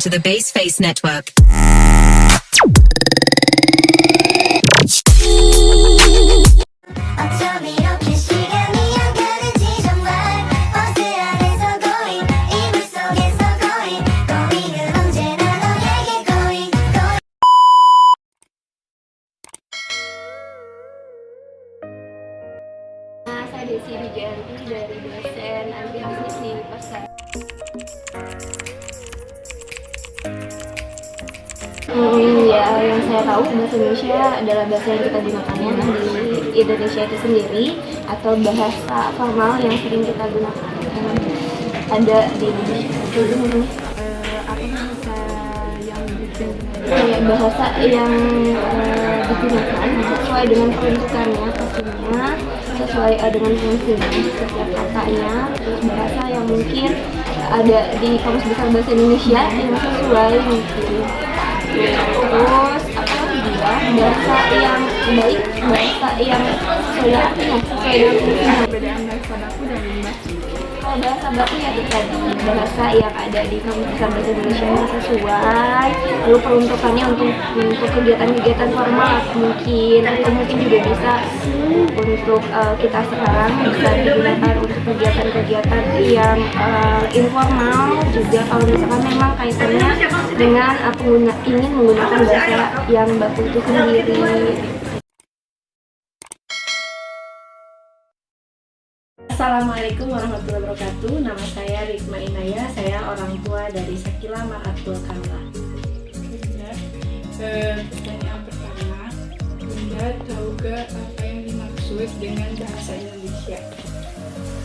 to the Baseface Network. Saya Desi Wijanti dari dosen agribisnis di Pasar. Ya, yang saya tahu bahasa Indonesia adalah bahasa yang kita gunakannya di Indonesia itu sendiri atau bahasa formal yang sering kita gunakan ada di Indonesia. Apa bahasa yang Bahasa yang digunakan sesuai dengan peruntukannya pastinya, sesuai dengan fungsinya setiap katanya, terus bahasa yang mungkin ada di Kamus Besar Bahasa Indonesia yang sesuai mungkin. Terus apa lagi ya, bahasa yang baik, bahasa yang sesuai artinya, sesuai dengan fungsinya. perbedaan bahasa baku dan limbah? Kalau bahasa baku ya itu tadi bahasa yang ada di Kamus Besar Bahasa Indonesia yang sesuai, lalu peruntukannya untuk kegiatan-kegiatan formal mungkin, atau mungkin juga bisa untuk kita sekarang bisa digunakan untuk kegiatan-kegiatan yang informal juga kalau misalkan memang kaitannya dengan ingin menggunakan bahasa yang baku itu sendiri. Assalamualaikum warahmatullahi wabarakatuh. Nama saya Rikma Inaya. Saya orang tua dari Sakila Maratul Kamla. Pertanyaan pertama, Bunda tahu gak apa yang dimaksud dengan bahasa Indonesia?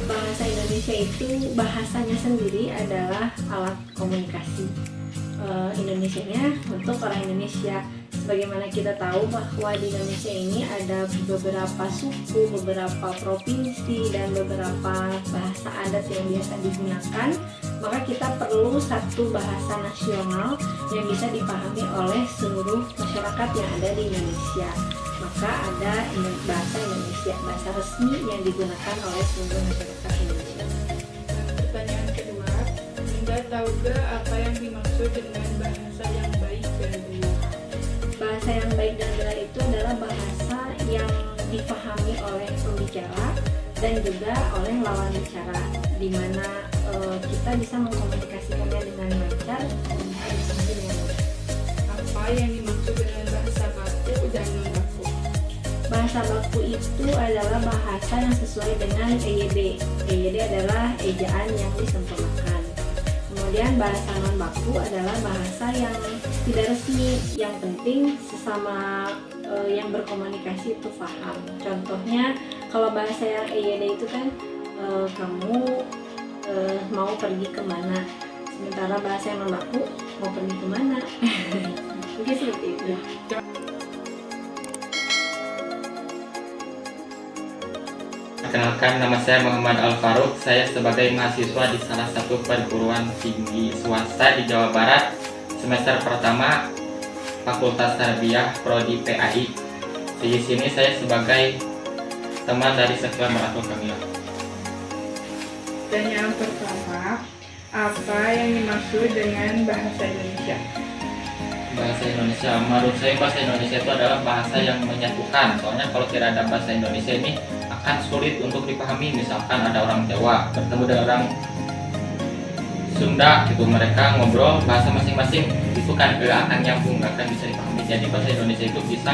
Bahasa Indonesia itu bahasanya sendiri adalah alat komunikasi. Indonesianya untuk orang Indonesia. Sebagaimana kita tahu bahwa di Indonesia ini ada beberapa suku, beberapa provinsi, dan beberapa bahasa adat yang biasa digunakan, maka kita perlu satu bahasa nasional yang bisa dipahami oleh seluruh masyarakat yang ada di Indonesia. Maka ada bahasa Indonesia, bahasa resmi yang digunakan oleh seluruh masyarakat Indonesia. Pertanyaan kedua, Bunda tahu gak apa yang dimaksud dengan bahasa yang baik dan benar? Bahasa yang baik dan benar itu adalah bahasa yang dipahami oleh pembicara dan juga oleh lawan bicara, di mana kita bisa mengkomunikasikannya dengan lancar dan bisa dengan baik. Apa yang dimaksud dengan bahasa baku dan non baku? Bahasa baku itu adalah bahasa yang sesuai dengan EYD. EYD adalah ejaan yang disempurnakan. Kemudian bahasa non baku adalah bahasa yang tidak resmi, yang penting sesama yang berkomunikasi itu paham. Contohnya kalau bahasa yang EYD itu kan kamu mau pergi kemana, sementara bahasa yang non baku mau pergi kemana. Mungkin seperti itu. Perkenalkan, nama saya Muhammad Al-Faruq. Saya sebagai mahasiswa di salah satu perguruan tinggi swasta di Jawa Barat, semester pertama Fakultas Tarbiyah Prodi PAI. Di sini saya sebagai teman dari Sakila Maratul Kamla. Pertanyaan pertama, apa yang dimaksud dengan bahasa Indonesia? Bahasa Indonesia, menurut saya bahasa Indonesia itu adalah bahasa yang menyatukan. Soalnya kalau tidak ada bahasa Indonesia ini akan sulit untuk dipahami. Misalkan ada orang Jawa bertemu dengan orang Sunda gitu, mereka ngobrol bahasa masing-masing itu kan gak akan nyambung, gak akan bisa dipahami. Jadi bahasa Indonesia itu bisa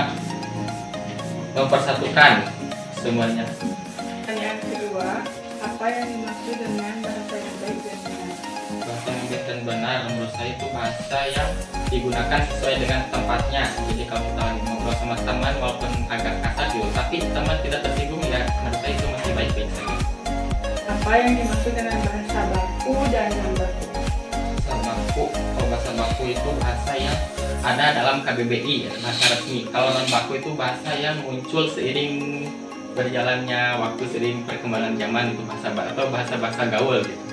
mempersatukan semuanya. Pertanyaan kedua, apa yang dimaksud dengan bahasa yang baik dan benar? Bahasa yang baik dan benar menurut saya itu bahasa yang digunakan sesuai dengan tempatnya. Jadi kalau kita lagi ngobrol sama teman walaupun agak kasar gitu, tapi teman tidak tersinggung, ya menurut saya itu masih baik-baik saja. Apa yang dimaksud dengan bahasa baku dan non baku? Bahasa baku, kalau bahasa baku itu bahasa yang ada dalam KBBI, ya, bahasa resmi. Kalau non baku itu bahasa yang muncul seiring berjalannya waktu, seiring perkembangan zaman, itu bahasa atau bahasa gaul gitu.